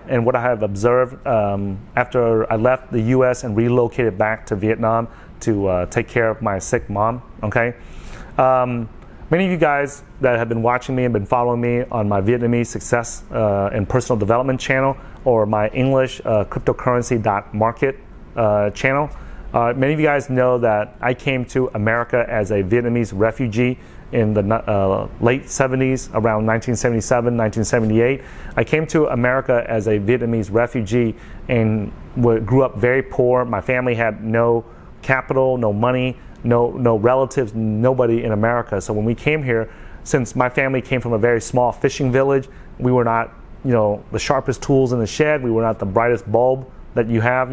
and what I have observed after I left the U.S. and relocated back to Vietnam to take care of my sick mom. Okay, many of you guys that have been watching me and been following me on my Vietnamese success and personal development channel, or my English cryptocurrency.market channel, many of you guys know that I came to America as a Vietnamese refugee in the late 70s, around 1977, 1978. I came to America as a Vietnamese refugee and grew up very poor. My family had no capital, no money, no relatives, nobody in America. So when we came here, since my family came from a very small fishing village, we were not, the sharpest tools in the shed. We were not the brightest bulb that you have,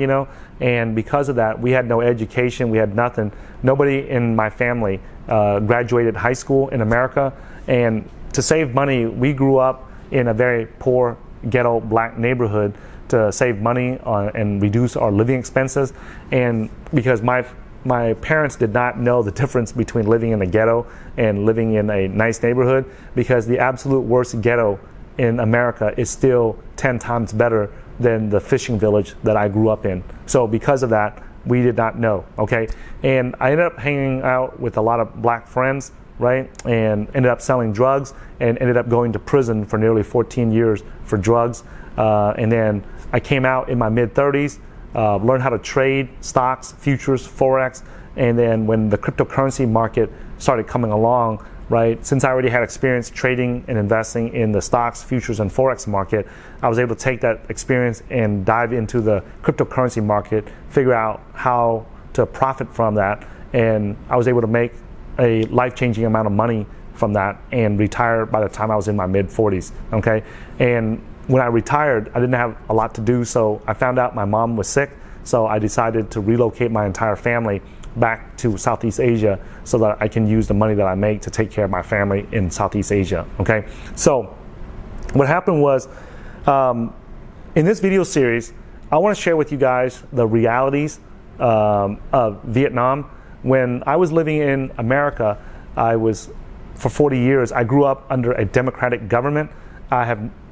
and because of that, we had no education, we had nothing. Nobody in my family graduated high school in America, and to save money, we grew up in a very poor ghetto black neighborhood to save money and reduce our living expenses. And because my parents did not know the difference between living in the ghetto and living in a nice neighborhood, because the absolute worst ghetto in America is still 10 times better than the fishing village that I grew up in. So because of that, we did not know, okay? And I ended up hanging out with a lot of black friends, right? And ended up selling drugs and ended up going to prison for nearly 14 years for drugs. And then I came out in my mid-30s, learned how to trade stocks, futures, Forex. And then when the cryptocurrency market started coming along, right, since I already had experience trading and investing in the stocks, futures, and Forex market, I was able to take that experience and dive into the cryptocurrency market, figure out how to profit from that, and I was able to make a life-changing amount of money from that and retire by the time I was in my mid-40s, okay? And when I retired, I didn't have a lot to do, so I found out my mom was sick, so I decided to relocate my entire family back to Southeast Asia so that I can use the money that I make to take care of my family in Southeast Asia, okay? So what happened was, in this video series, I want to share with you guys the realities of Vietnam. When I was living in America, for 40 years, I grew up under a democratic government.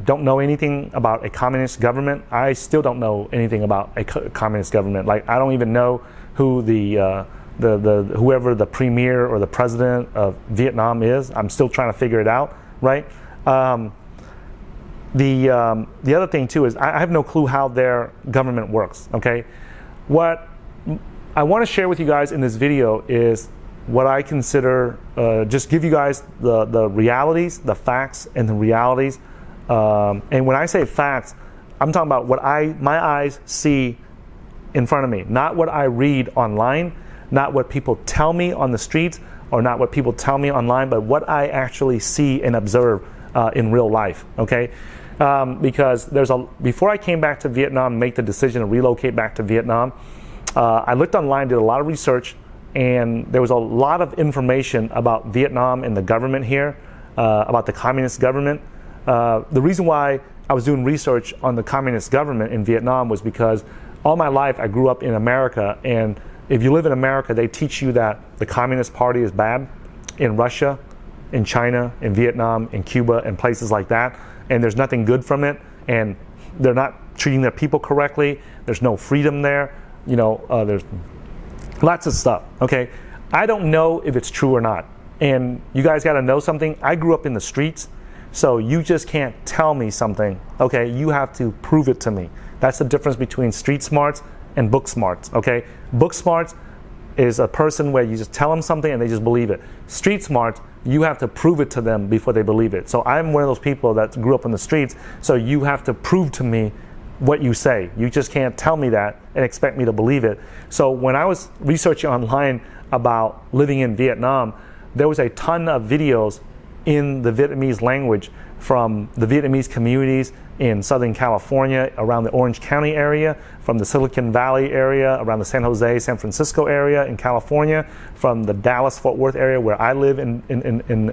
Don't know anything about a communist government. I still don't know anything about a communist government. Like, I don't even know who whoever the premier or the president of Vietnam is. I'm still trying to figure it out, right? The other thing too is I have no clue how their government works, okay? What I want to share with you guys in this video is what I consider, just give you guys the realities, the facts and the realities. And when I say facts, I'm talking about what my eyes see in front of me, not what I read online, not what people tell me on the streets, or not what people tell me online, but what I actually see and observe in real life, okay? Because before I came back to Vietnam, make the decision to relocate back to Vietnam, I looked online, did a lot of research, and there was a lot of information about Vietnam and the government here, about the communist government. The reason why I was doing research on the communist government in Vietnam was because all my life I grew up in America, and if you live in America, they teach you that the Communist Party is bad in Russia, in China, in Vietnam, in Cuba, and places like that, and there's nothing good from it, and they're not treating their people correctly, there's no freedom there, there's lots of stuff, okay? I don't know if it's true or not, and you guys gotta know something. I grew up in the streets, so you just can't tell me something, okay? You have to prove it to me. That's the difference between street smarts and book smarts, okay? Book smarts is a person where you just tell them something and they just believe it. Street smarts, you have to prove it to them before they believe it. So I'm one of those people that grew up in the streets, so you have to prove to me what you say. You just can't tell me that and expect me to believe it. So when I was researching online about living in Vietnam, there was a ton of videos in the Vietnamese language from the Vietnamese communities in Southern California, around the Orange County area, from the Silicon Valley area, around the San Jose, San Francisco area in California, from the Dallas-Fort Worth area where I live in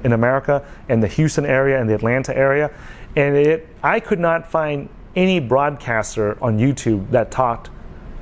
America, and the Houston area and the Atlanta area. And I could not find any broadcaster on YouTube that talked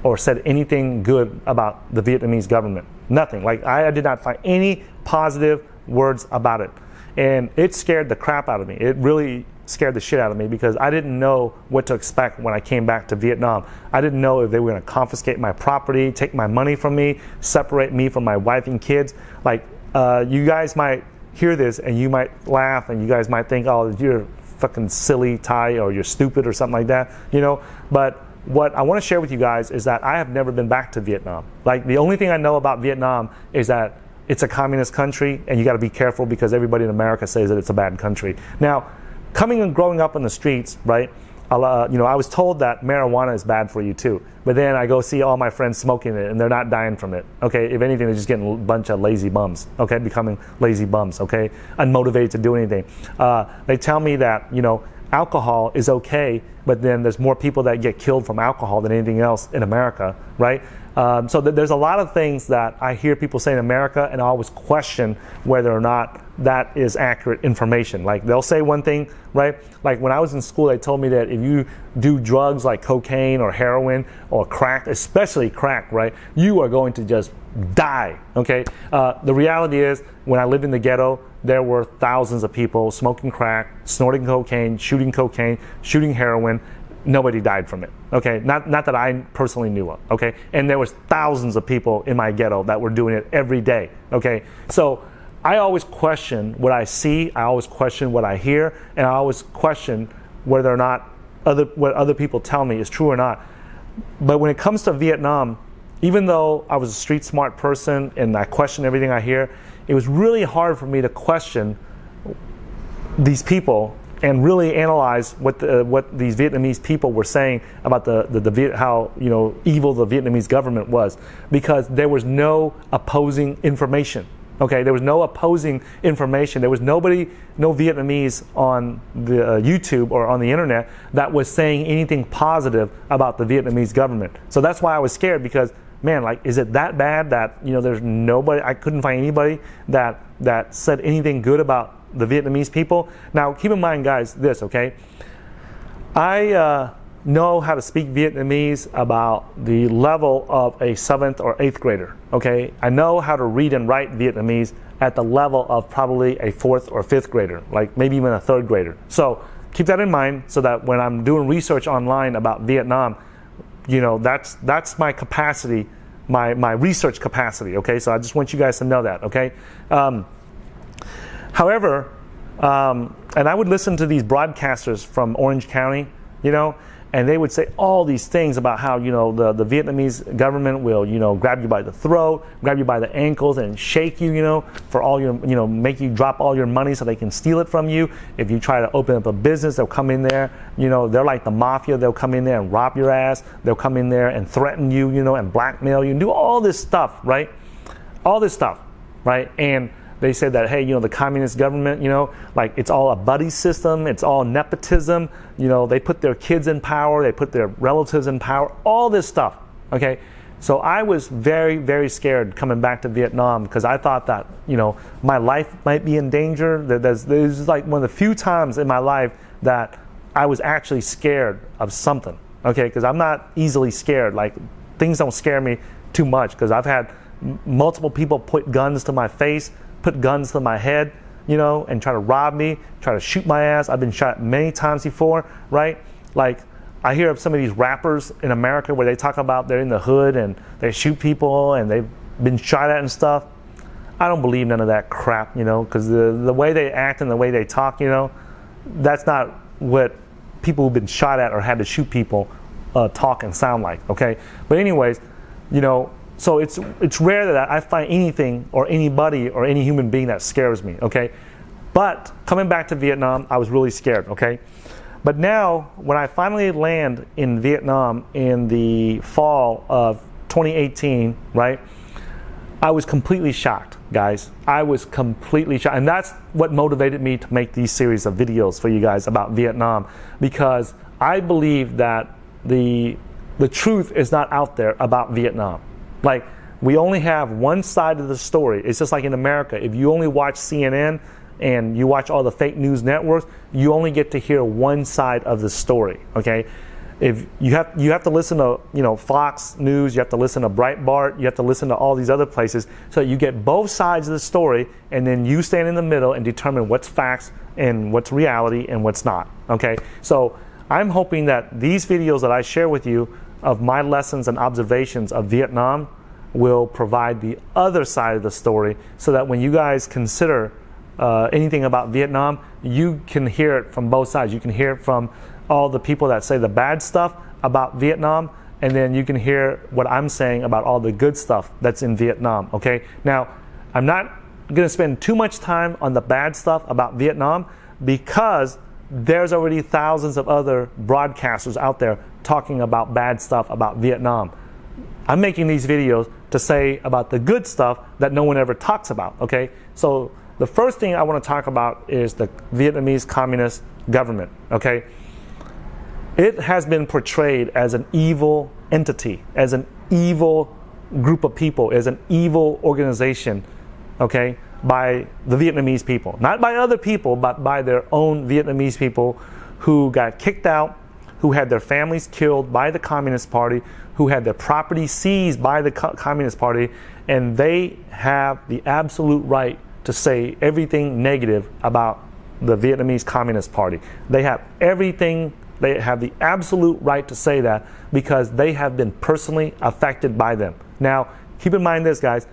or said anything good about the Vietnamese government. Nothing. Like, I did not find any positive words about it. And it scared the crap out of me. It really scared the shit out of me because I didn't know what to expect when I came back to Vietnam. I didn't know if they were going to confiscate my property, take my money from me, separate me from my wife and kids. Like, you guys might hear this and you might laugh and you guys might think, oh, you're fucking silly, Ty, or you're stupid or something like that, you know. But what I want to share with you guys is that I have never been back to Vietnam. Like, the only thing I know about Vietnam is that it's a communist country and you got to be careful because everybody in America says that it's a bad country. Now, coming and growing up in the streets, right, you know, I was told that marijuana is bad for you too. But then I go see all my friends smoking it and they're not dying from it. Okay, if anything, they're just getting a bunch of lazy bums. Okay, becoming lazy bums. Okay, unmotivated to do anything. They tell me that, you know, alcohol is okay, but then there's more people that get killed from alcohol than anything else in America, right? So there's a lot of things that I hear people say in America, and I always question whether or not that is accurate information. Like, they'll say one thing, right? Like, when I was in school, they told me that if you do drugs like cocaine or heroin or crack, especially crack, right, you are going to just die, okay? The reality is, when I lived in the ghetto, there were thousands of people smoking crack, snorting cocaine, shooting heroin. Nobody died from it, okay? Not that I personally knew of, okay? And there was thousands of people in my ghetto that were doing it every day, okay? So I always question what I see, I always question what I hear, and I always question whether or not what other people tell me is true or not. But when it comes to Vietnam, even though I was a street smart person and I question everything I hear, it was really hard for me to question these people and really analyze what these Vietnamese people were saying about how, you know, evil the Vietnamese government was, because there was no opposing information. Okay, there was no opposing information. There was no Vietnamese on the YouTube or on the internet that was saying anything positive about the Vietnamese government. So that's why I was scared, because, man, like, is it that bad that, you know, there's nobody, I couldn't find anybody that said anything good about the Vietnamese people? Now, keep in mind, guys, this, okay? I know how to speak Vietnamese about the level of a 7th or 8th grader, okay? I know how to read and write Vietnamese at the level of probably a 4th or 5th grader, like maybe even a 3rd grader. So keep that in mind, so that when I'm doing research online about Vietnam, you know, that's my capacity, my research capacity, okay? So I just want you guys to know that, okay? However, and I would listen to these broadcasters from Orange County, you know, and they would say all these things about how, you know, the Vietnamese government will, you know, grab you by the throat, grab you by the ankles, and shake you, you know, for all your, you know, make you drop all your money so they can steal it from you. If you try to open up a business, they'll come in there, you know, they're like the mafia. They'll come in there and rob your ass. They'll come in there and threaten you, you know, and blackmail you and do all this stuff, right? All this stuff, right? And they said that, hey, you know, the communist government, you know, like, it's all a buddy system, it's all nepotism, you know, they put their kids in power, they put their relatives in power, all this stuff, okay? So I was very, very scared coming back to Vietnam, because I thought that, you know, my life might be in danger. This is like one of the few times in my life that I was actually scared of something, okay? Because I'm not easily scared. Like, things don't scare me too much, because I've had multiple people put guns to my face, put guns to my head, you know, and try to rob me, try to shoot my ass. I've been shot many times before, right? Like, I hear of some of these rappers in America where they talk about they're in the hood and they shoot people and they've been shot at and stuff. I don't believe none of that crap, you know, because the way they act and the way they talk, you know, that's not what people who've been shot at or had to shoot people talk and sound like, okay? But anyways, you know, so it's rare that I find anything or anybody or any human being that scares me, okay? But coming back to Vietnam, I was really scared, okay? But now, when I finally land in Vietnam in the fall of 2018, right, I was completely shocked, guys. I was completely shocked. And that's what motivated me to make these series of videos for you guys about Vietnam, because I believe that the truth is not out there about Vietnam. Like, we only have one side of the story. It's just like in America. If you only watch CNN and you watch all the fake news networks, you only get to hear one side of the story, okay? if you have to listen to, Fox News, you have to listen to Breitbart, you have to listen to all these other places, so you get both sides of the story, and then you stand in the middle and determine what's facts and what's reality and what's not. Okay, so I'm hoping that these videos that I share with you of my lessons and observations of Vietnam will provide the other side of the story, so that when you guys consider anything about Vietnam, you can hear it from both sides. You can hear it from all the people that say the bad stuff about Vietnam, and then you can hear what I'm saying about all the good stuff that's in Vietnam. Okay, now I'm not going to spend too much time on the bad stuff about Vietnam, because there's already thousands of other broadcasters out there talking about bad stuff about Vietnam. I'm making these videos to say about the good stuff that no one ever talks about. Okay, so the first thing I want to talk about is the Vietnamese Communist government. Okay, it has been portrayed as an evil entity, as an evil group of people, as an evil organization, okay, by the Vietnamese people. Not by other people, but by their own Vietnamese people who got kicked out, who had their families killed by the Communist Party, who had their property seized by the Communist Party, and they have the absolute right to say everything negative about the Vietnamese Communist Party. They have everything. They have the absolute right to say that, because they have been personally affected by them. Now, keep in mind this, guys.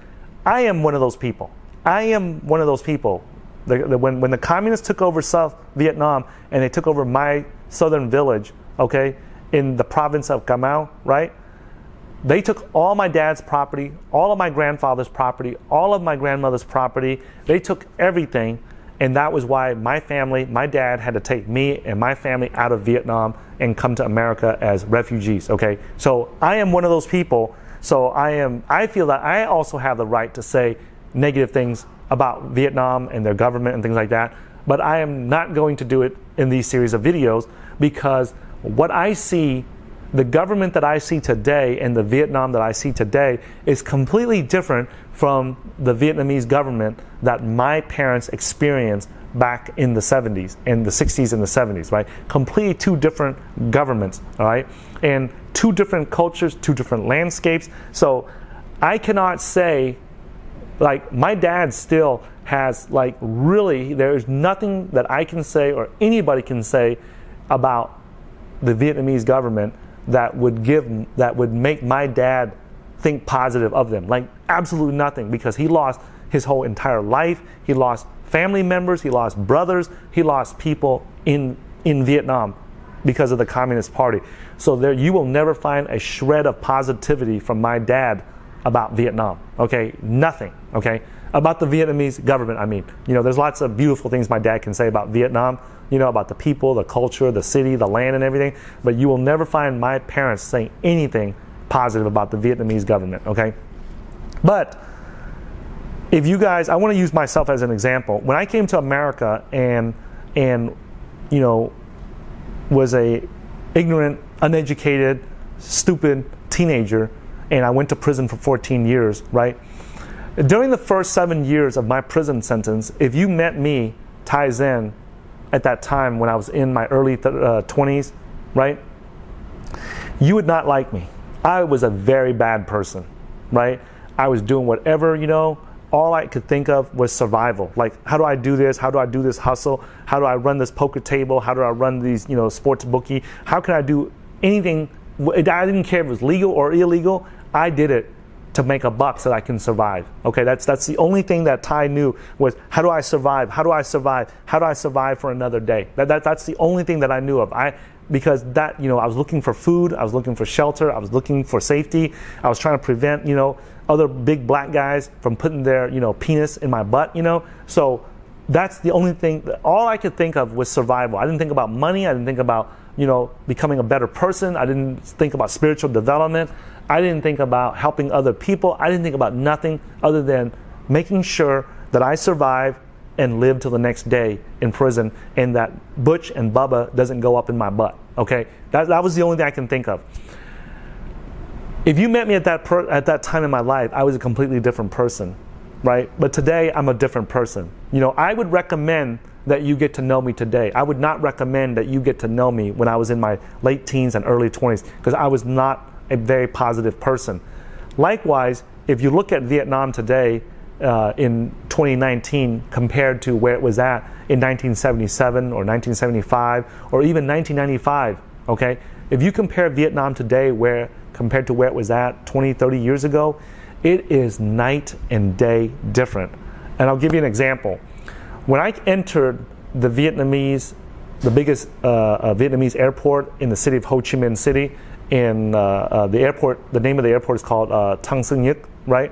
I am one of those people. I am one of those people. When the communists took over South Vietnam and they took over my southern village, okay, in the province of Cà Mau, right? They took all my dad's property, all of my grandfather's property, all of my grandmother's property. They took everything. And that was why my family, my dad had to take me and my family out of Vietnam and come to America as refugees, okay? So I am one of those people. So I feel that I also have the right to say negative things about Vietnam and their government and things like that. But I am not going to do it in these series of videos, because what I see, the government that I see today and the Vietnam that I see today is completely different from the Vietnamese government that my parents experienced back in the 70s, in the 60s and the 70s, right? Completely two different governments, all right? And two different cultures, two different landscapes. So I cannot say, like, my dad still has, like, really, there's nothing that I can say or anybody can say about the Vietnamese government that would make my dad think positive of them. Like, absolutely nothing, because he lost his whole entire life. He lost family members, he lost brothers, he lost people in Vietnam because of the Communist Party. So there, you will never find a shred of positivity from my dad about Vietnam, okay? Nothing, okay? About the Vietnamese government, I mean. There's lots of beautiful things my dad can say about Vietnam, about the people, the culture, the city, the land and everything, but you will never find my parents saying anything positive about the Vietnamese government, okay? But if you guys, I want to use myself as an example. When I came to America and was a ignorant, uneducated, stupid teenager, and I went to prison for 14 years, right? During the first 7 years of my prison sentence, if you met me, Tai Zen, at that time when I was in my early 20s, right? You would not like me. I was a very bad person, right? I was doing whatever, all I could think of was survival. Like, how do I do this? How do I do this hustle? How do I run this poker table? How do I run these, sports bookie? How can I do anything? I didn't care if it was legal or illegal. I did it to make a buck so that I can survive. Okay, that's the only thing that Ty knew was, how do I survive? How do I survive? How do I survive for another day? That's the only thing that I knew of. Because that, I was looking for food, I was looking for shelter, I was looking for safety, I was trying to prevent, other big black guys from putting their, penis in my butt, So that's the only thing, all I could think of was survival. I didn't think about money, I didn't think about, becoming a better person, I didn't think about spiritual development, I didn't think about helping other people, I didn't think about nothing other than making sure that I survive and live till the next day in prison, and that Butch and Bubba doesn't go up in my butt. Okay, that was the only thing I can think of. If you met me at that time in my life, I was a completely different person, right? But today I'm a different person. I would recommend that you get to know me today. I would not recommend that you get to know me when I was in my late teens and early 20s, because I was not a very positive person. Likewise, if you look at Vietnam today in 2019 compared to where it was at in 1977 or 1975 or even 1995, okay? If you compare Vietnam today compared to where it was at 20, 30 years ago, it is night and day different. And I'll give you an example. When I entered the biggest Vietnamese airport in the city of Ho Chi Minh City, in the airport, the name of the airport is called Thang Sương Nhất, right?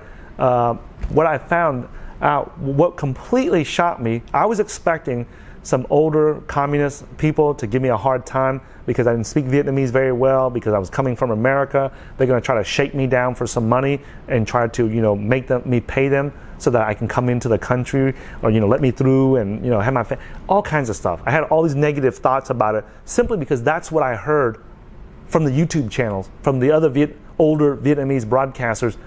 What I found out, what completely shocked me, I was expecting some older communist people to give me a hard time because I didn't speak Vietnamese very well, because I was coming from America. They're going to try to shake me down for some money and try to, make me pay them so that I can come into the country, or let me through and have my all kinds of stuff. I had all these negative thoughts about it simply because that's what I heard from the YouTube channels, from the other older Vietnamese broadcasters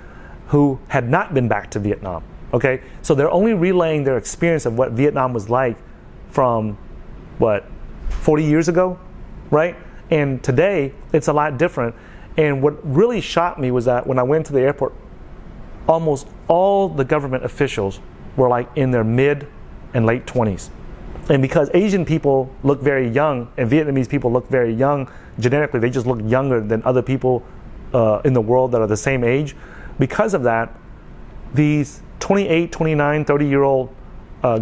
who had not been back to Vietnam. Okay, so they're only relaying their experience of what Vietnam was like from 40 years ago, right? And today it's a lot different. And what really shocked me was that when I went to the airport, almost all the government officials were like in their mid and late 20s. And because Asian people look very young and Vietnamese people look very young genetically, they just look younger than other people in the world that are the same age. Because of that, these 28, 29, 30-year-old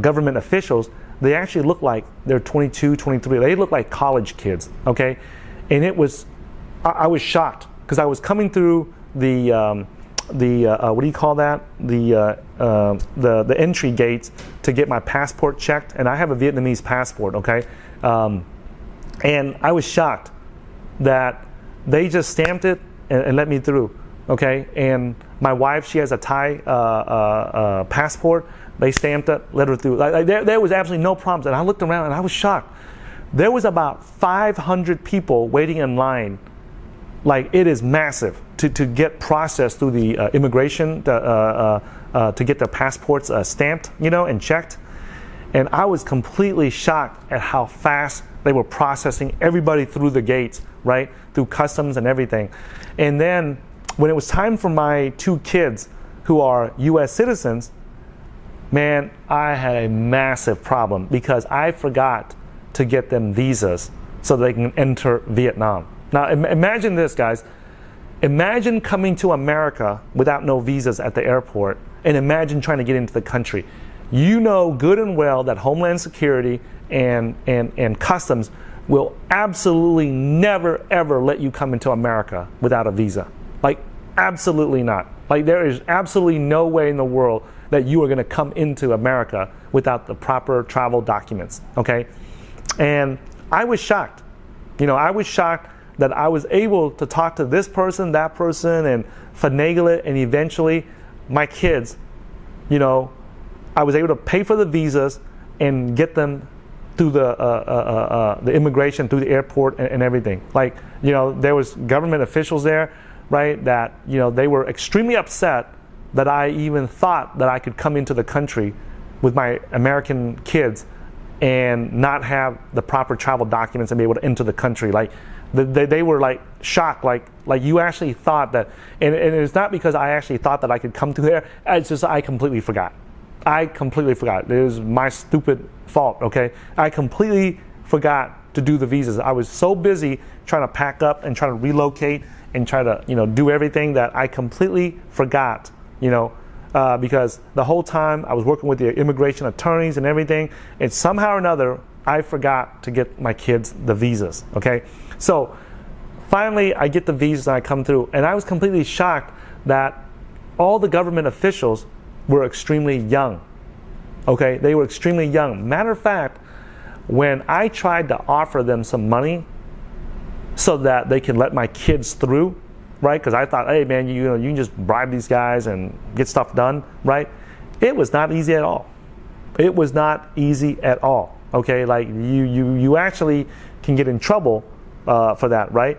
government officials, they actually look like they're 22, 23. They look like college kids, okay? And I was shocked because I was coming through the what do you call that? The entry gates to get my passport checked, and I have a Vietnamese passport, okay? And I was shocked that they just stamped it and let me through, okay? And my wife, she has a Thai passport. They stamped it, let her through. There was absolutely no problems. And I looked around and I was shocked. There was about 500 people waiting in line. Like, it is massive to get processed through the immigration to get their passports stamped, and checked. And I was completely shocked at how fast they were processing everybody through the gates, right? Through customs and everything. And then when it was time for my two kids who are US citizens, man, I had a massive problem because I forgot to get them visas so they can enter Vietnam. Now imagine this, guys. Imagine coming to America without no visas at the airport, and imagine trying to get into the country. You know good and well that Homeland Security and Customs will absolutely never ever let you come into America without a visa. Like, absolutely not. Like, there is absolutely no way in the world that you are going to come into America without the proper travel documents, okay? And I was shocked. I was shocked that I was able to talk to this person, that person, and finagle it, and eventually my kids, I was able to pay for the visas and get them through the immigration, through the airport and everything. Like, there was government officials there, right, that, they were extremely upset that I even thought that I could come into the country with my American kids and not have the proper travel documents and be able to enter the country. Like, they were like shocked, like you actually thought that, and it's not because I actually thought that I could come through there, it's just I completely forgot. It was my stupid fault, okay? I completely forgot to do the visas. I was so busy trying to pack up and trying to relocate and try to, do everything that I completely forgot, because the whole time I was working with the immigration attorneys and everything, and somehow or another, I forgot to get my kids the visas, okay? So finally, I get the visas and I come through, and I was completely shocked that all the government officials were extremely young, okay? They were extremely young. Matter of fact, when I tried to offer them some money so that they can let my kids through, right? Because I thought, hey man, you can just bribe these guys and get stuff done, right? It was not easy at all. It was not easy at all, okay? Like, you actually can get in trouble for that, right?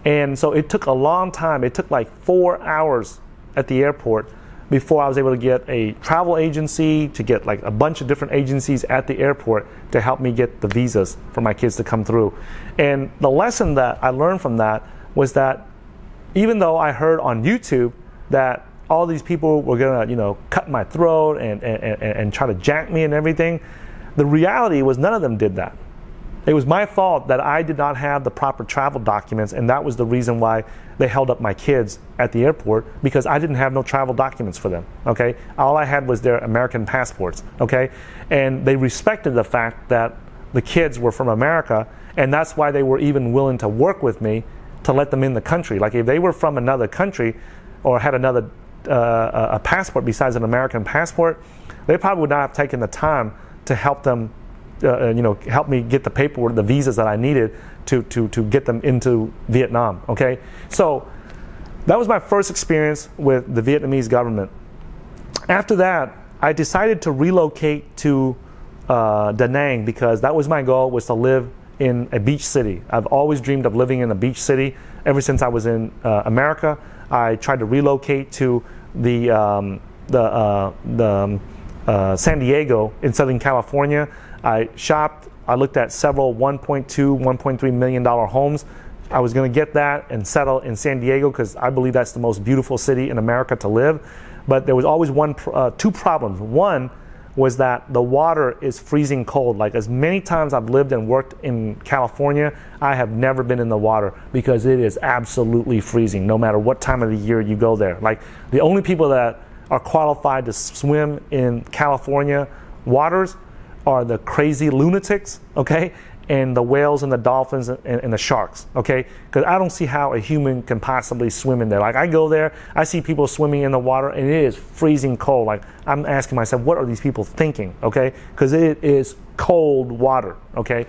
And so it took a long time. It took like 4 hours at the airport before I was able to get a travel agency, to get like a bunch of different agencies at the airport to help me get the visas for my kids to come through. And the lesson that I learned from that was that even though I heard on YouTube that all these people were gonna, cut my throat and try to jack me and everything, the reality was none of them did that. It was my fault that I did not have the proper travel documents, and that was the reason why they held up my kids at the airport, because I didn't have no travel documents for them, okay? All I had was their American passports, okay? And they respected the fact that the kids were from America, and that's why they were even willing to work with me to let them in the country. Like if they were from another country or had another a passport besides an American passport, they probably would not have taken the time to help them help me get the paperwork, the visas that I needed to get them into Vietnam, okay? So that was my first experience with the Vietnamese government. After that, I decided to relocate to Da Nang because that was my goal, was to live in a beach city. I've always dreamed of living in a beach city. Ever since I was in America, I tried to relocate to the San Diego in Southern California. I shopped, I looked at several $1.2, $1.3 million homes. I was going to get that and settle in San Diego because I believe that's the most beautiful city in America to live. But there was always two problems. One was that the water is freezing cold. Like as many times I've lived and worked in California, I have never been in the water because it is absolutely freezing no matter what time of the year you go there. Like the only people that are qualified to swim in California waters are the crazy lunatics, okay, and the whales and the dolphins and the sharks, okay? Because I don't see how a human can possibly swim in there. Like I go there, I see people swimming in the water, and it is freezing cold. Like I'm asking myself, what are these people thinking, okay? Because it is cold water, okay?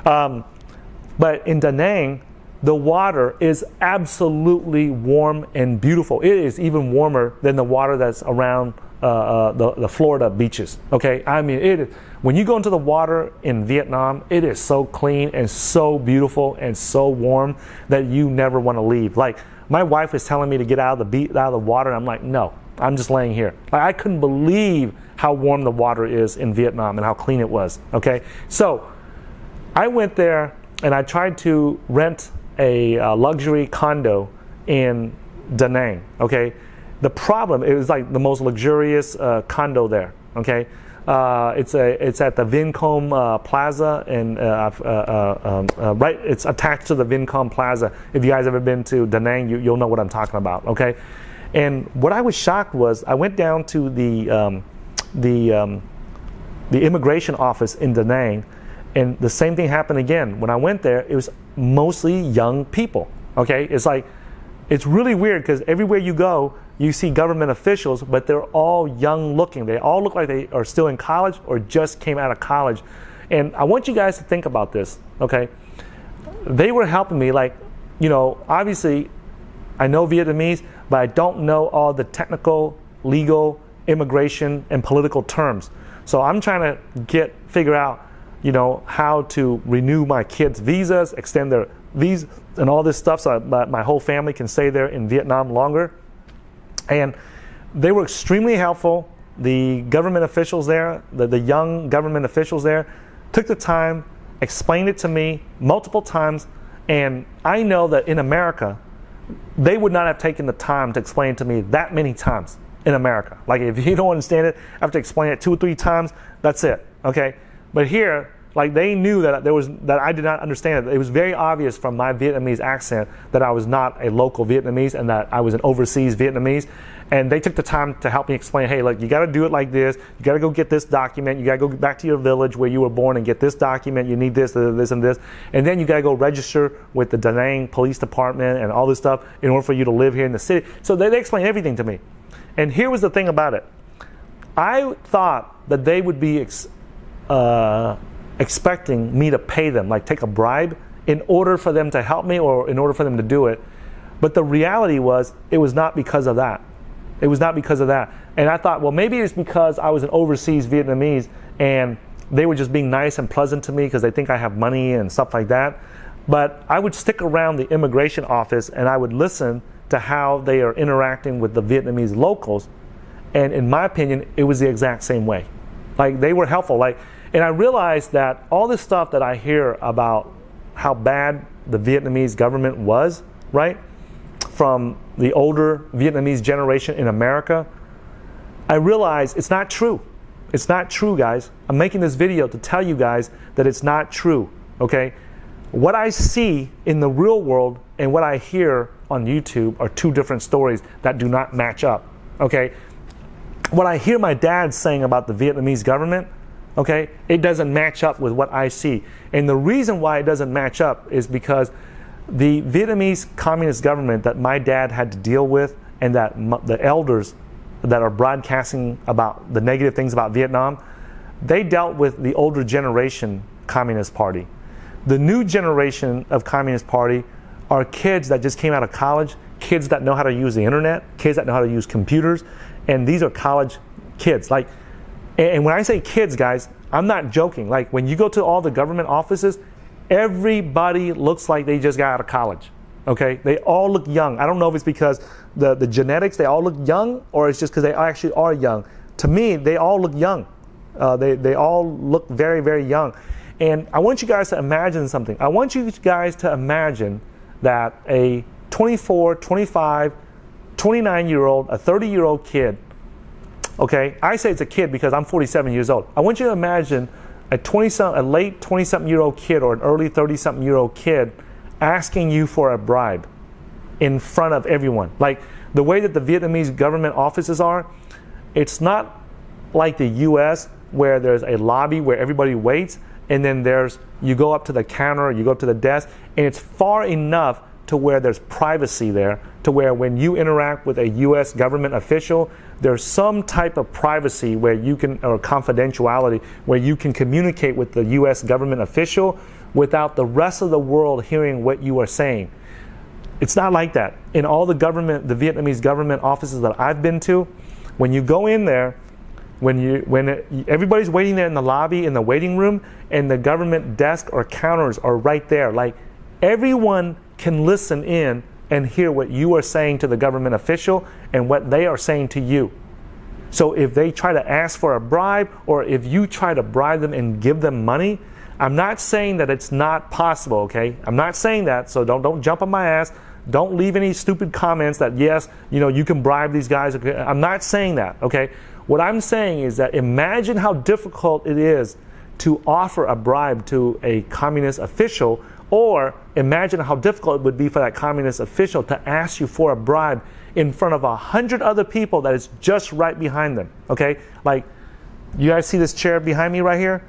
But in Da Nang, the water is absolutely warm and beautiful. It is even warmer than the water that's around the Florida beaches, okay? I mean, when you go into the water in Vietnam, it is so clean and so beautiful and so warm that you never want to leave. Like my wife is telling me to get out of the water, and I'm like, no, I'm just laying here. Like I couldn't believe how warm the water is in Vietnam and how clean it was, okay? So I went there and I tried to rent a luxury condo in Da Nang, okay? The problem, it was like the most luxurious condo there, okay? It's at the Vincom Plaza, and right, it's attached to the Vincom Plaza. If you guys ever been to Da Nang, you'll know what I'm talking about, okay? And what I was shocked was I went down to the immigration office in Da Nang, and the same thing happened again. When I went there, it was mostly young people, okay? It's really weird because everywhere you go, you see government officials, but they're all young looking. They all look like they are still in college or just came out of college. And I want you guys to think about this, okay? They were helping me, like, obviously I know Vietnamese, but I don't know all the technical, legal, immigration, and political terms. So I'm trying to figure out, how to renew my kids' visas, extend their visas, and all this stuff so my whole family can stay there in Vietnam longer. And they were extremely helpful. The government officials there, the young government officials there, took the time, explained it to me multiple times, and I know that in America, they would not have taken the time to explain it to me that many times in America. Like if you don't understand it, I have to explain it 2 or 3 times, that's it, okay? But here, like they knew that I did not understand it. It was very obvious from my Vietnamese accent that I was not a local Vietnamese and that I was an overseas Vietnamese. And they took the time to help me explain, hey, look, you got to do it like this. You got to go get this document. You got to go back to your village where you were born and get this document. You need this, this, and this. And then you got to go register with the Da Nang Police Department and all this stuff in order for you to live here in the city. So they explained everything to me. And here was the thing about it. I thought that they would be expecting me to pay them, like take a bribe in order for them to help me or in order for them to do it. But the reality was, it was not because of that. It was not because of that. And I thought, well, maybe it's because I was an overseas Vietnamese and they were just being nice and pleasant to me because they think I have money and stuff like that. But I would stick around the immigration office and I would listen to how they are interacting with the Vietnamese locals. And in my opinion, it was the exact same way. Like, they were helpful. Like, and I realized that all this stuff that I hear about how bad the Vietnamese government was, right, from the older Vietnamese generation in America, I realized it's not true. It's not true, guys. I'm making this video to tell you guys that it's not true, okay? What I see in the real world and what I hear on YouTube are two different stories that do not match up, okay? What I hear my dad saying about the Vietnamese government, okay, it doesn't match up with what I see. And the reason why it doesn't match up is because the Vietnamese communist government that my dad had to deal with, and that the elders that are broadcasting about the negative things about Vietnam, they dealt with the older generation Communist Party. The new generation of Communist Party are kids that just came out of college, kids that know how to use the internet, kids that know how to use computers, and these are college kids. Like, and when I say kids, guys, I'm not joking. Like, when you go to all the government offices, everybody looks like they just got out of college. Okay, they all look young. I don't know if it's because the genetics, they all look young, or it's just because they actually are young. To me, they all look young. They all look very, very young. And I want you guys to imagine something. I want you guys to imagine that a 24, 25, 29-year-old, a 30-year-old kid, okay, I say it's a kid because I'm 47 years old. I want you to imagine a late 20-something-year-old kid or an early 30-something-year-old kid asking you for a bribe in front of everyone. Like, the way that the Vietnamese government offices are, it's not like the US where there's a lobby where everybody waits, and then you go up to the counter, you go up to the desk, and it's far enough to where there's privacy there, to where when you interact with a US government official, there's some type of privacy where you can, or confidentiality, where you can communicate with the US government official without the rest of the world hearing what you are saying. It's not like that. In all the Vietnamese government offices that I've been to, when you go in there, everybody's waiting there in the lobby, in the waiting room, and the government desk or counters are right there. Like, everyone can listen in and hear what you are saying to the government official and what they are saying to you. So if they try to ask for a bribe, or if you try to bribe them and give them money, I'm not saying that it's not possible, okay? I'm not saying that, so don't jump on my ass. Don't leave any stupid comments that, yes, you can bribe these guys. Okay? I'm not saying that, okay? What I'm saying is that imagine how difficult it is to offer a bribe to a communist official, or imagine how difficult it would be for that communist official to ask you for a bribe in front of 100 other people that is just right behind them, okay? Like, you guys see this chair behind me right here?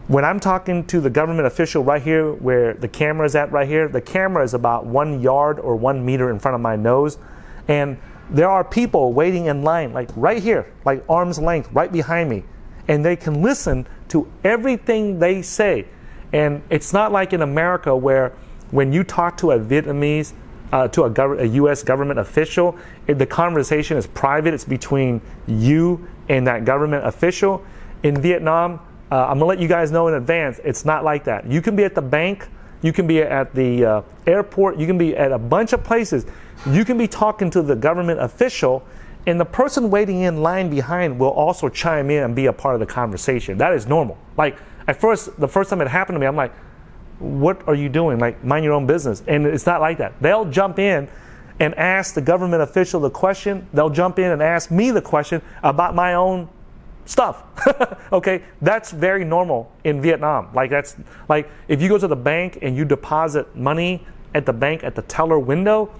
When I'm talking to the government official right here, where the camera is at right here, the camera is about 1 yard or 1 meter in front of my nose. And there are people waiting in line, like right here, like arm's length, right behind me. And they can listen to everything they say. And it's not like in America where when you talk to a Vietnamese, a U.S. government official, the conversation is private. It's between you and that government official. In Vietnam, I'm going to let you guys know in advance, it's not like that. You can be at the bank, you can be at the airport, you can be at a bunch of places. You can be talking to the government official, and the person waiting in line behind will also chime in and be a part of the conversation. That is normal. Like, at first, the first time it happened to me, I'm like, what are you doing? Like, mind your own business. And it's not like that. They'll jump in and ask the government official the question. They'll jump in and ask me the question about my own stuff. Okay, that's very normal in Vietnam. Like, that's like if you go to the bank and you deposit money at the bank at the teller window,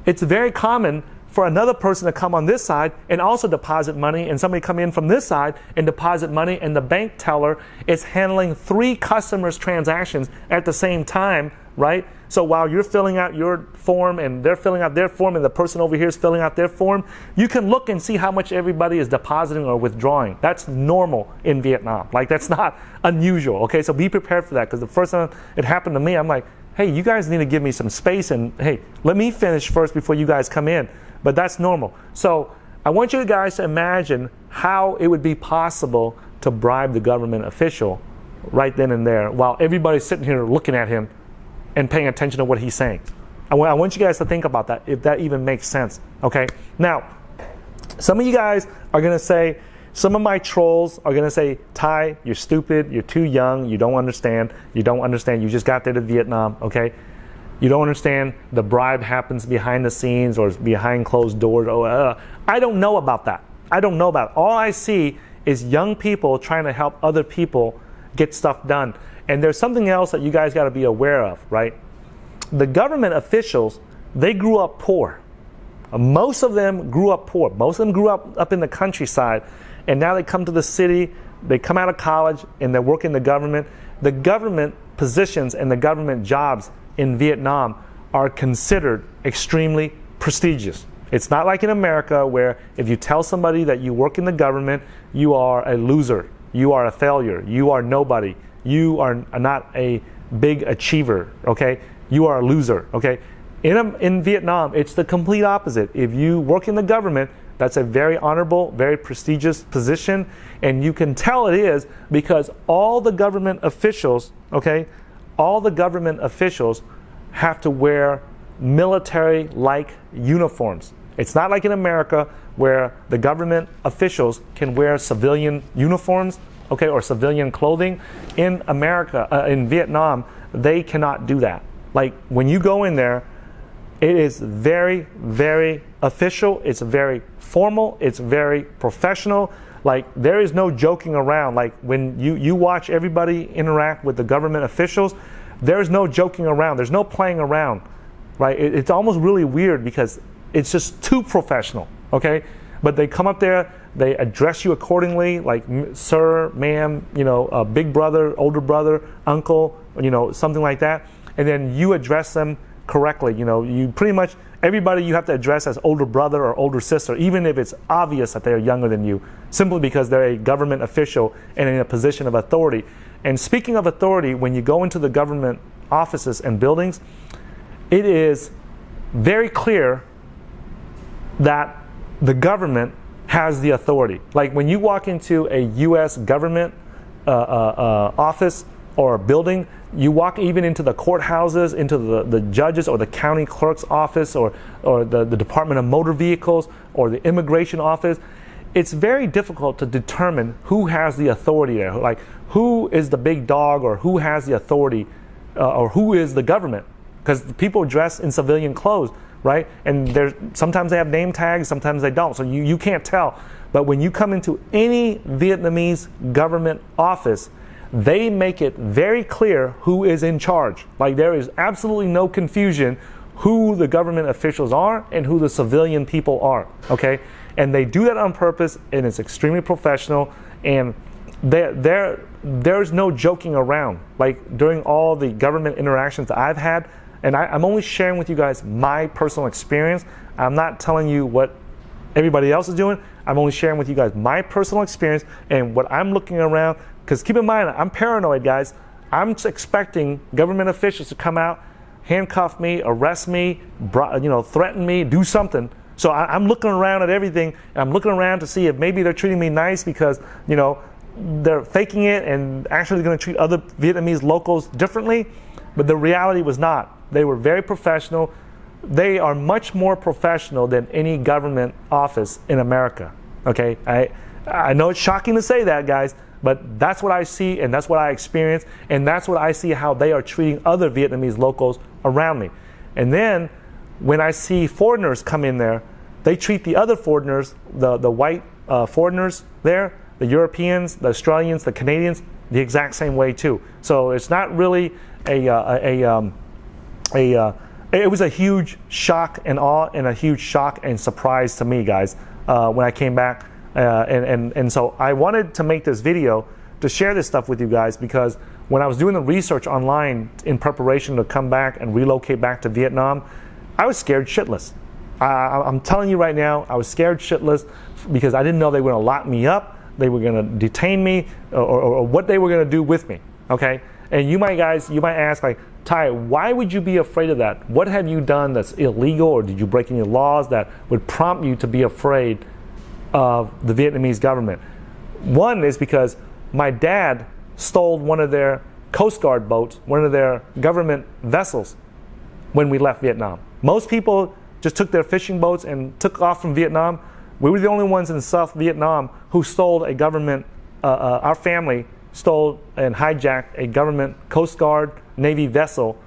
it's very common for another person to come on this side and also deposit money, and somebody come in from this side and deposit money, and the bank teller is handling 3 customers' transactions at the same time, right? So while you're filling out your form and they're filling out their form and the person over here is filling out their form, you can look and see how much everybody is depositing or withdrawing. That's normal in Vietnam. Like, that's not unusual, okay? So be prepared for that, because the first time it happened to me, I'm like, hey, you guys need to give me some space, and hey, let me finish first before you guys come in. But that's normal. So I want you guys to imagine how it would be possible to bribe the government official right then and there while everybody's sitting here looking at him and paying attention to what he's saying. I want you guys to think about that, if that even makes sense, okay? Now, Some of you guys are going to say, some of my trolls are going to say, Ty, you're stupid, you're too young, you don't understand, you just got there to Vietnam, okay? You don't understand the bribe happens behind the scenes or behind closed doors. I don't know about that. I don't know about it. All I see is young people trying to help other people get stuff done. And there's something else that you guys got to be aware of, right? The government officials, they grew up poor. Most of them grew up poor. Most of them grew up in the countryside, and now they come to the city, they come out of college, and they work in the government. The government positions and the government jobs in Vietnam are considered extremely prestigious. It's not like in America where if you tell somebody that you work in the government, you are a loser, you are a failure, you are nobody, you are not a big achiever, okay? You are a loser, okay? In Vietnam, it's the complete opposite. If you work in the government, that's a very honorable, very prestigious position, and you can tell it is because all the government officials, okay, all the government officials have to wear military-like uniforms. It's not like in America where the government officials can wear civilian uniforms, okay, or civilian clothing. In America, in Vietnam, they cannot do that. Like when you go in there, it is very, very official. It's very formal. It's very professional. Like there is no joking around. Like when you watch everybody interact with the government officials, there's no joking around. There's no playing around, right? It's almost really weird because it's just too professional, okay? But they come up there, they address you accordingly, like sir, ma'am, you know, big brother, older brother, uncle, you know, something like that. And then you address them correctly. You know, you pretty much, everybody you have to address as older brother or older sister, even if it's obvious that they're younger than you, simply because they're a government official and in a position of authority. And speaking of authority, when you go into the government offices and buildings, it is very clear that the government has the authority. Like when you walk into a U.S. government office or a building, you walk even into the courthouses, into the judges or the county clerk's office or the Department of Motor Vehicles or the immigration office, it's very difficult to determine who has the authority there. Like who is the big dog or who has the authority or who is the government. Because people dress in civilian clothes, right? And sometimes they have name tags, sometimes they don't. So you can't tell. But when you come into any Vietnamese government office, they make it very clear who is in charge. Like there is absolutely no confusion who the government officials are and who the civilian people are, okay? And they do that on purpose, and it's extremely professional, and there's no joking around. Like during all the government interactions that I've had, and I'm only sharing with you guys my personal experience. I'm not telling you what everybody else is doing. I'm only sharing with you guys my personal experience and what I'm looking around. Because keep in mind, I'm paranoid, guys. I'm just expecting government officials to come out, handcuff me, arrest me, threaten me, do something. So I'm looking around at everything, and I'm looking around to see if maybe they're treating me nice because, you know, they're faking it and actually going to treat other Vietnamese locals differently. But the reality was not. They were very professional. They are much more professional than any government office in America. Okay, I know it's shocking to say that, guys, but that's what I see and that's what I experience, and that's what I see how they are treating other Vietnamese locals around me. And then when I see foreigners come in there, they treat the other foreigners, the white foreigners there, the Europeans, the Australians, the Canadians, the exact same way too. So it's not really it was a huge shock and awe and a huge shock and surprise to me, guys, when I came back. And so I wanted to make this video to share this stuff with you guys, because when I was doing the research online in preparation to come back and relocate back to Vietnam, I was scared shitless. I'm telling you right now, I was scared shitless because I didn't know they were going to lock me up, they were going to detain me, or what they were going to do with me, okay? And you might ask, like, Ty, why would you be afraid of that? What have you done that's illegal, or did you break any laws that would prompt you to be afraid of the Vietnamese government? One is because my dad stole one of their Coast Guard boats, one of their government vessels, when we left Vietnam. Most people just took their fishing boats and took off from Vietnam. We were the only ones in South Vietnam who stole a government, our family stole and hijacked a government Coast Guard Navy vessel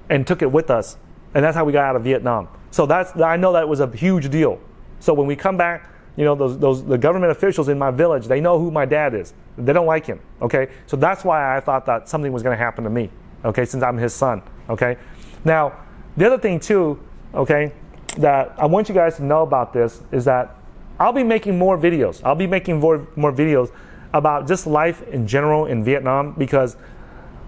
and took it with us. And that's how we got out of Vietnam. So I know that was a huge deal. So when we come back, you know, the government officials in my village, they know who my dad is. They don't like him, okay? So that's why I thought that something was gonna happen to me, okay, since I'm his son, okay? Now, the other thing too, okay, that I want you guys to know about this is that I'll be making more videos. I'll be making more videos about just life in general in Vietnam, because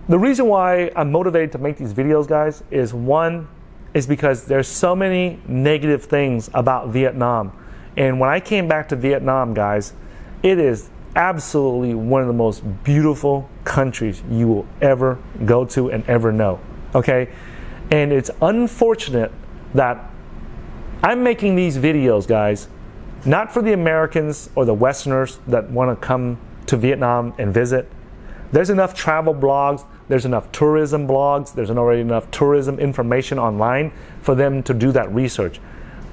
the reason why I'm motivated to make these videos, guys, is one, is because there's so many negative things about Vietnam. And when I came back to Vietnam, guys, it is absolutely one of the most beautiful countries you will ever go to and ever know, okay? And it's unfortunate that I'm making these videos, guys, not for the Americans or the Westerners that want to come to Vietnam and visit. There's enough travel blogs, there's enough tourism blogs, there's already enough tourism information online for them to do that research.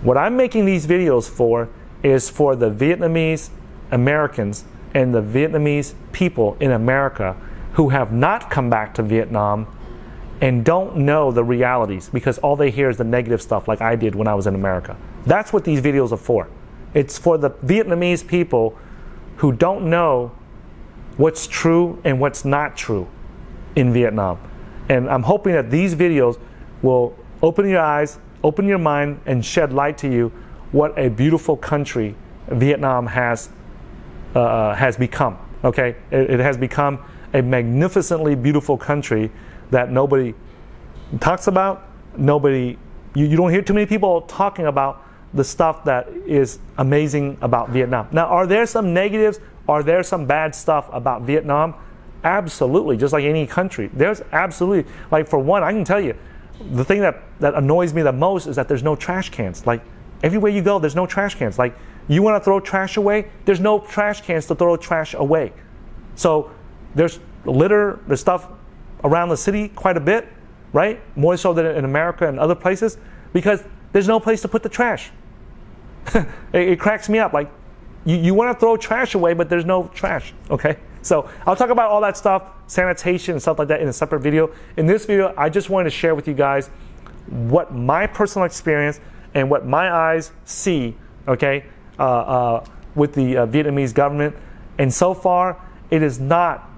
What I'm making these videos for is for the Vietnamese Americans and the Vietnamese people in America who have not come back to Vietnam and don't know the realities, because all they hear is the negative stuff like I did when I was in America. That's what these videos are for. It's for the Vietnamese people who don't know what's true and what's not true in Vietnam. And I'm hoping that these videos will open your eyes, open your mind, and shed light to you what a beautiful country Vietnam has become, okay? It has become a magnificently beautiful country that nobody talks about. You don't hear too many people talking about the stuff that is amazing about Vietnam. Now, are there some negatives? Are there some bad stuff about Vietnam? Absolutely, just like any country. There's absolutely, like for one, I can tell you, the thing that annoys me the most is that there's no trash cans. Like everywhere you go, there's no trash cans. Like you want to throw trash away, there's no trash cans to throw trash away. So there's litter, there's stuff around the city quite a bit, right? More so than in America and other places, because there's no place to put the trash. It cracks me up. Like you want to throw trash away, but there's no trash, okay? So I'll talk about all that stuff, sanitation and stuff like that in a separate video. In this video, I just wanted to share with you guys what my personal experience and what my eyes see, okay, with the Vietnamese government. And so far, it does not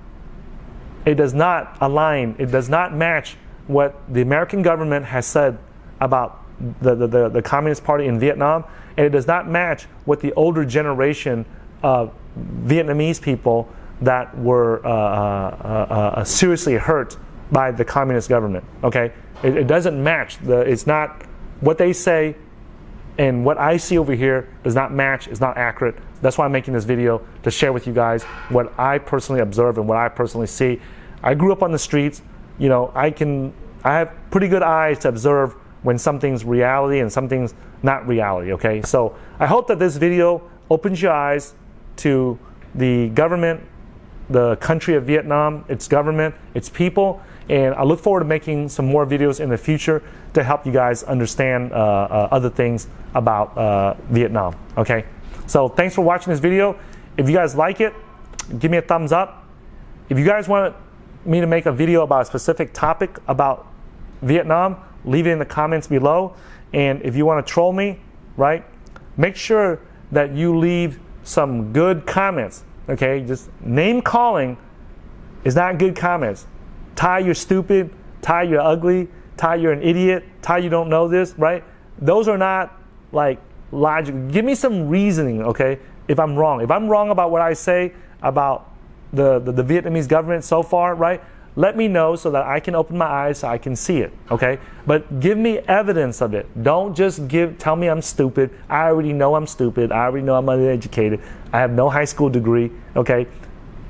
align, it does not match what the American government has said about the Communist Party in Vietnam, and it does not match what the older generation of Vietnamese people that were seriously hurt by the communist government, okay? It doesn't match. It's not what they say and what I see over here does not match, it's not accurate. That's why I'm making this video, to share with you guys what I personally observe and what I personally see. I grew up on the streets, you know, I have pretty good eyes to observe when something's reality and something's not reality, okay? So I hope that this video opens your eyes to the government, the country of Vietnam, its government, its people, and I look forward to making some more videos in the future to help you guys understand other things about Vietnam, okay? So thanks for watching this video. If you guys like it, give me a thumbs up. If you guys want me to make a video about a specific topic about Vietnam, leave it in the comments below. And if you want to troll me, right, make sure that you leave some good comments, okay? Just name calling is not good comments. Ty, you're stupid. Ty, you're ugly. Ty, you're an idiot. Ty, you don't know this, right? Those are not like logical. Give me some reasoning, okay, if I'm wrong. If I'm wrong about what I say about the Vietnamese government so far, right, let me know so that I can open my eyes so I can see it, okay? But give me evidence of it. Don't just tell me I'm stupid. I already know I'm stupid. I already know I'm uneducated. I have no high school degree, okay?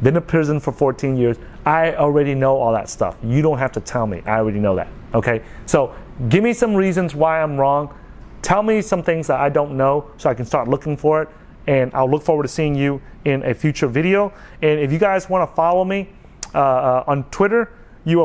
Been in prison for 14 years. I already know all that stuff. You don't have to tell me. I already know that, okay? So give me some reasons why I'm wrong. Tell me some things that I don't know so I can start looking for it. And I'll look forward to seeing you in a future video. And if you guys want to follow me on Twitter,